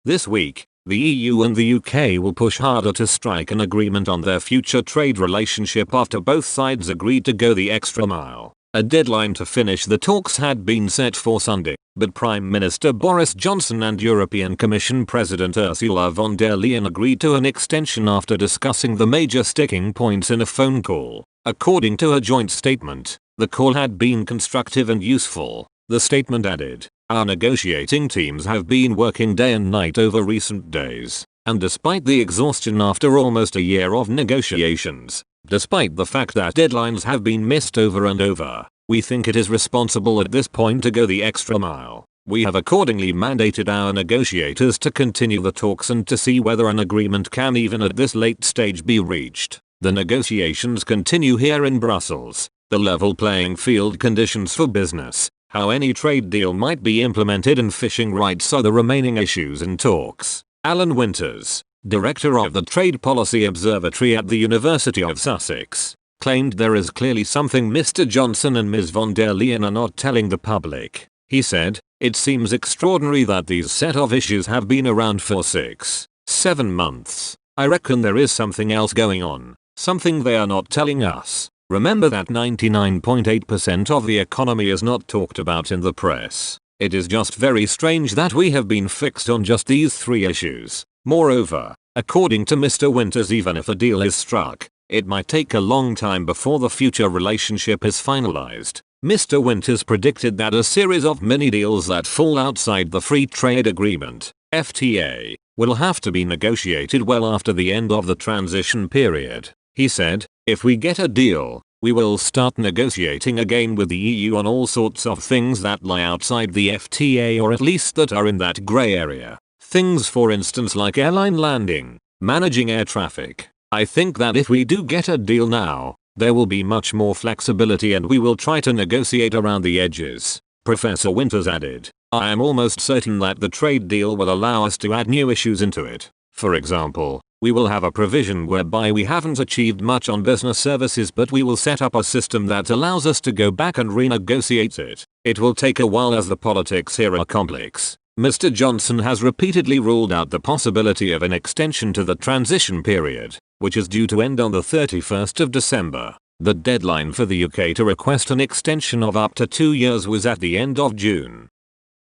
This week, the EU and the UK will push harder to strike an agreement on their future trade relationship after both sides agreed to go the extra mile. A deadline to finish the talks had been set for Sunday, but Prime Minister Boris Johnson and European Commission President Ursula von der Leyen agreed to an extension after discussing the major sticking points in a phone call. According to a joint statement, the call had been constructive and useful. The statement added, "Our negotiating teams have been working day and night over recent days, and despite the exhaustion after almost a year of negotiations, despite the fact that deadlines have been missed over and over, we think it is responsible at this point to go the extra mile. We have accordingly mandated our negotiators to continue the talks and to see whether an agreement can even at this late stage be reached. The negotiations continue here in Brussels. The level playing field conditions for business, how any trade deal might be implemented and fishing rights are the remaining issues in talks." Alan Winters, director of the Trade Policy Observatory at the University of Sussex, claimed there is clearly something Mr. Johnson and Ms. von der Leyen are not telling the public. He said, "It seems extraordinary that these set of issues have been around for 6-7 months. I reckon there is something else going on, something they are not telling us. Remember that 99.8% of the economy is not talked about in the press. It is just very strange that we have been fixed on just these three issues. Moreover, according to Mr. Winters, even if a deal is struck, it might take a long time before the future relationship is finalized." Mr. Winters predicted that a series of mini deals that fall outside the Free Trade Agreement, FTA, will have to be negotiated well after the end of the transition period. He said, "If we get a deal, we will start negotiating again with the EU on all sorts of things that lie outside the FTA or at least that are in that grey area. Things for instance like airline landing, managing air traffic. I think that if we do get a deal now, there will be much more flexibility and we will try to negotiate around the edges." Professor Winters added, "I am almost certain that the trade deal will allow us to add new issues into it. For example, we will have a provision whereby we haven't achieved much on business services but we will set up a system that allows us to go back and renegotiate it. It will take a while as the politics here are complex." Mr. Johnson has repeatedly ruled out the possibility of an extension to the transition period, which is due to end on the 31st of December. The deadline for the UK to request an extension of up to 2 years was at the end of June.